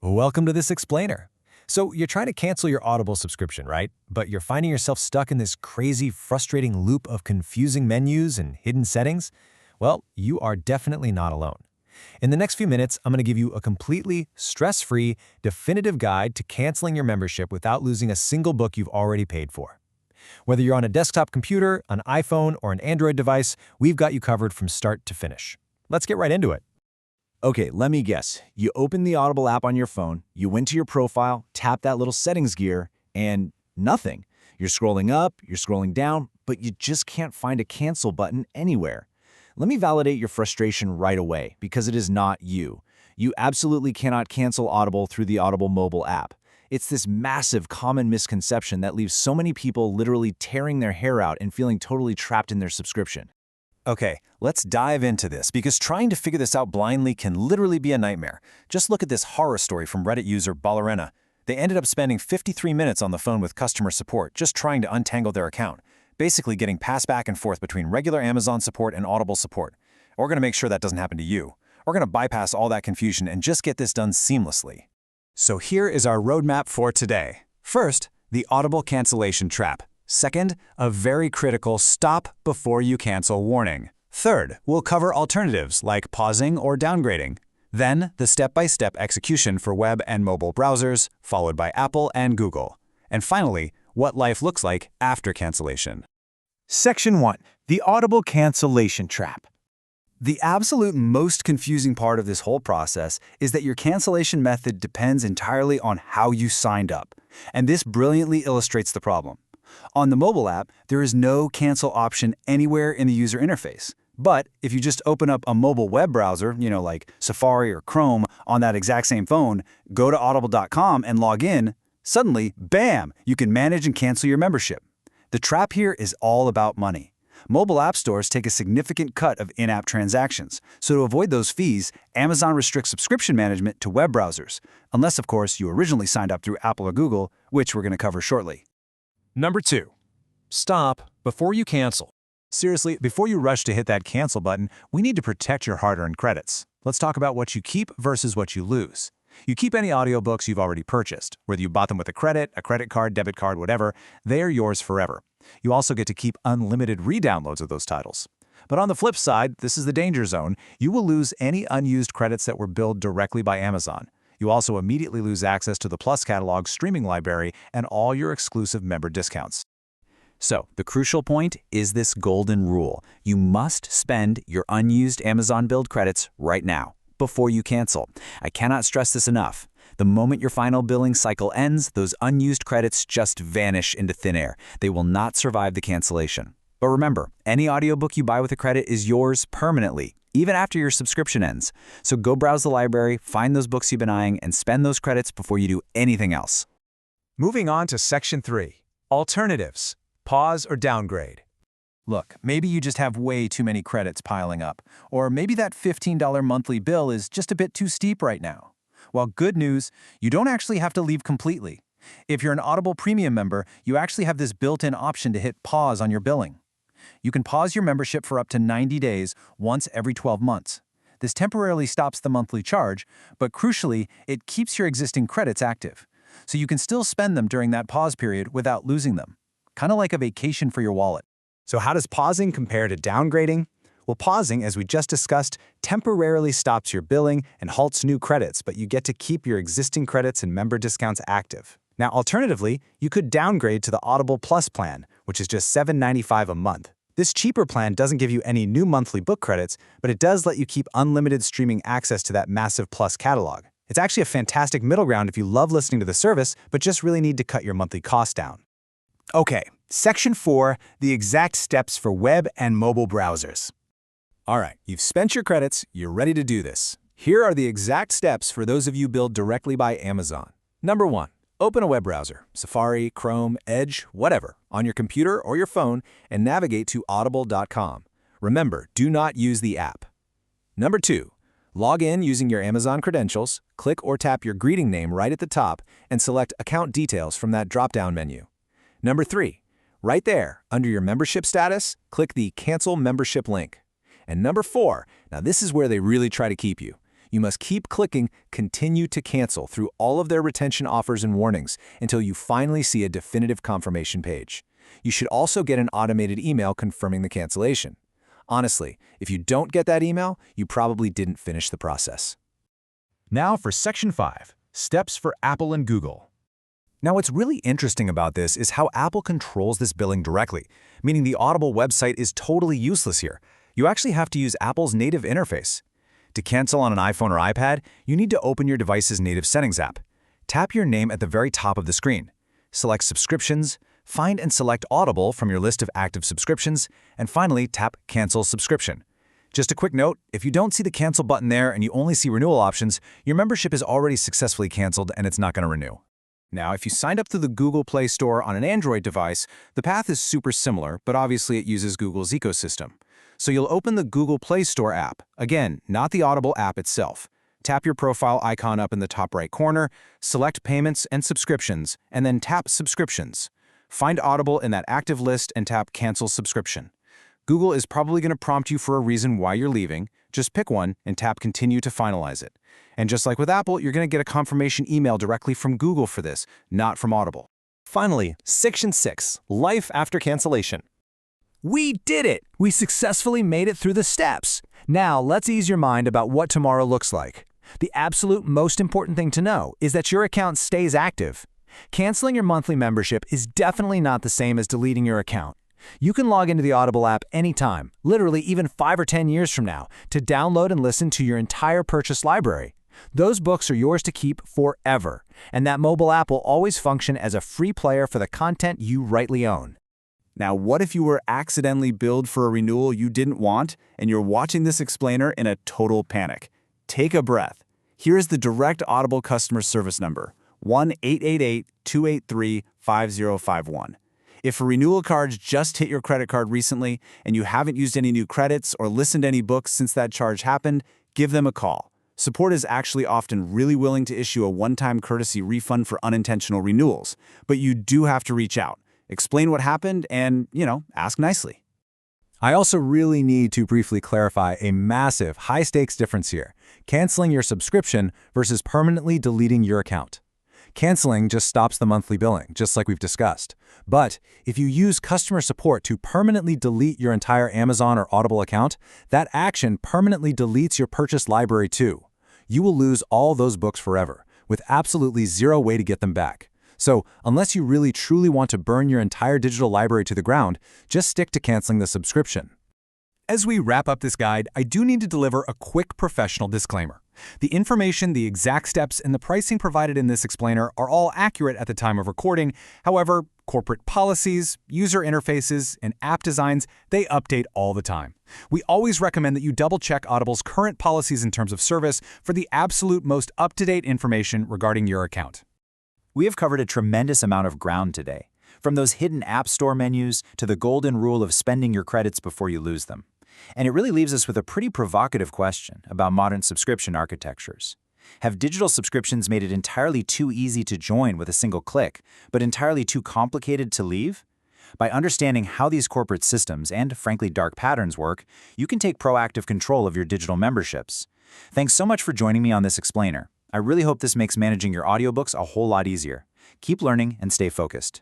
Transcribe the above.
Welcome to this explainer. So you're trying to cancel your Audible subscription, right? But you're finding yourself stuck in this crazy, frustrating loop of confusing menus and hidden settings? Well, you are definitely not alone. In the next few minutes, I'm going to give you a completely stress-free, definitive guide to canceling your membership without losing a single book you've already paid for. Whether you're on a desktop computer, an iPhone, or an Android device, we've got you covered from start to finish. Let's get right into it. Okay, let me guess. You open the Audible app on your phone, you went to your profile, tap that little settings gear, and nothing. You're scrolling up, you're scrolling down, but you just can't find a cancel button anywhere. Let me validate your frustration right away, because it is not you. You absolutely cannot cancel Audible through the Audible mobile app. It's this massive common misconception that leaves so many people literally tearing their hair out and feeling totally trapped in their subscription. Okay, let's dive into this because trying to figure this out blindly can literally be a nightmare. Just look at this horror story from Reddit user Ballerina. They ended up spending 53 minutes on the phone with customer support just trying to untangle their account, basically getting passed back and forth between regular Amazon support and Audible support. We're going to make sure that doesn't happen to you. We're going to bypass all that confusion and just get this done seamlessly. So here is our roadmap for today. First, the Audible cancellation trap. Second, a very critical stop before you cancel warning. Third, we'll cover alternatives like pausing or downgrading. Then, the step-by-step execution for web and mobile browsers, followed by Apple and Google. And finally, what life looks like after cancellation. Section 1. The Audible Cancellation Trap. The absolute most confusing part of this whole process is that your cancellation method depends entirely on how you signed up. And this brilliantly illustrates the problem. On the mobile app, there is no cancel option anywhere in the user interface. But if you just open up a mobile web browser, like Safari or Chrome, on that exact same phone, go to audible.com and log in, suddenly, bam, you can manage and cancel your membership. The trap here is all about money. Mobile app stores take a significant cut of in-app transactions, so to avoid those fees, Amazon restricts subscription management to web browsers, unless, of course, you originally signed up through Apple or Google, which we're going to cover shortly. Number 2. Stop before you cancel. Seriously, before you rush to hit that cancel button, we need to protect your hard-earned credits. Let's talk about what you keep versus what you lose. You keep any audiobooks you've already purchased. Whether you bought them with a credit card, debit card, whatever, they are yours forever. You also get to keep unlimited re-downloads of those titles. But on the flip side, this is the danger zone, you will lose any unused credits that were billed directly by Amazon. You also immediately lose access to the Plus catalog streaming library and all your exclusive member discounts. So, the crucial point is this golden rule. You must spend your unused Amazon-billed credits right now, before you cancel. I cannot stress this enough. The moment your final billing cycle ends, those unused credits just vanish into thin air. They will not survive the cancellation. But remember, any audiobook you buy with a credit is yours permanently, even after your subscription ends. So go browse the library, find those books you've been eyeing, and spend those credits before you do anything else. Moving on to Section 3. Alternatives. Pause or downgrade. Look, maybe you just have way too many credits piling up, or maybe that $15 monthly bill is just a bit too steep right now. Well, good news, you don't actually have to leave completely. If you're an Audible Premium member, you actually have this built-in option to hit pause on your billing. You can pause your membership for up to 90 days once every 12 months. This temporarily stops the monthly charge, but crucially, it keeps your existing credits active. So you can still spend them during that pause period without losing them. Kind of like a vacation for your wallet. So how does pausing compare to downgrading? Well, pausing, as we just discussed, temporarily stops your billing and halts new credits, but you get to keep your existing credits and member discounts active. Now, alternatively, you could downgrade to the Audible Plus plan, which is just $7.95 a month. This cheaper plan doesn't give you any new monthly book credits, but it does let you keep unlimited streaming access to that massive Plus catalog. It's actually a fantastic middle ground if you love listening to the service, but just really need to cut your monthly costs down. Okay, Section 4, the exact steps for web and mobile browsers. All right, you've spent your credits, you're ready to do this. Here are the exact steps for those of you billed directly by Amazon. Number 1, open a web browser, Safari, Chrome, Edge, whatever, on your computer or your phone and navigate to audible.com. Remember, do not use the app. Number 2, log in using your Amazon credentials, click or tap your greeting name right at the top, and select Account Details from that drop-down menu. Number 3, right there, under your membership status, click the Cancel Membership link. And number 4, now this is where they really try to keep you. You must keep clicking Continue to Cancel through all of their retention offers and warnings until you finally see a definitive confirmation page. You should also get an automated email confirming the cancellation. Honestly, if you don't get that email, you probably didn't finish the process. Now for Section 5, Steps for Apple and Google. Now, what's really interesting about this is how Apple controls this billing directly, meaning the Audible website is totally useless here. You actually have to use Apple's native interface. To cancel on an iPhone or iPad, you need to open your device's native settings app. Tap your name at the very top of the screen. Select Subscriptions, find and select Audible from your list of active subscriptions, and finally tap Cancel Subscription. Just a quick note, if you don't see the cancel button there and you only see renewal options, your membership is already successfully canceled and it's not going to renew. Now, if you signed up through the Google Play Store on an Android device, the path is super similar, but obviously it uses Google's ecosystem. So you'll open the Google Play Store app, again, not the Audible app itself. Tap your profile icon up in the top right corner, select Payments and Subscriptions, and then tap Subscriptions. Find Audible in that active list and tap Cancel Subscription. Google is probably going to prompt you for a reason why you're leaving. Just pick one and tap Continue to finalize it. And just like with Apple, you're going to get a confirmation email directly from Google for this, not from Audible. Finally, Section 6, Life After Cancellation. We did it! We successfully made it through the steps. Now, let's ease your mind about what tomorrow looks like. The absolute most important thing to know is that your account stays active. Canceling your monthly membership is definitely not the same as deleting your account. You can log into the Audible app anytime, literally even 5 or 10 years from now, to download and listen to your entire purchase library. Those books are yours to keep forever, and that mobile app will always function as a free player for the content you rightly own. Now, what if you were accidentally billed for a renewal you didn't want, and you're watching this explainer in a total panic? Take a breath. Here is the direct Audible customer service number, 1-888-283-5051. If a renewal charge just hit your credit card recently and you haven't used any new credits or listened to any books since that charge happened, give them a call. Support is actually often really willing to issue a one-time courtesy refund for unintentional renewals, but you do have to reach out, explain what happened, and, ask nicely. I also really need to briefly clarify a massive, high-stakes difference here: canceling your subscription versus permanently deleting your account. Canceling just stops the monthly billing, just like we've discussed. But if you use customer support to permanently delete your entire Amazon or Audible account, that action permanently deletes your purchase library too. You will lose all those books forever, with absolutely zero way to get them back. So, unless you really truly want to burn your entire digital library to the ground, just stick to canceling the subscription. As we wrap up this guide, I do need to deliver a quick professional disclaimer. The information, the exact steps, and the pricing provided in this explainer are all accurate at the time of recording. However, corporate policies, user interfaces, and app designs, they update all the time. We always recommend that you double-check Audible's current policies in terms of service for the absolute most up-to-date information regarding your account. We have covered a tremendous amount of ground today, from those hidden App Store menus to the golden rule of spending your credits before you lose them. And it really leaves us with a pretty provocative question about modern subscription architectures. Have digital subscriptions made it entirely too easy to join with a single click, but entirely too complicated to leave? By understanding how these corporate systems and, frankly, dark patterns work, you can take proactive control of your digital memberships. Thanks so much for joining me on this explainer. I really hope this makes managing your audiobooks a whole lot easier. Keep learning and stay focused.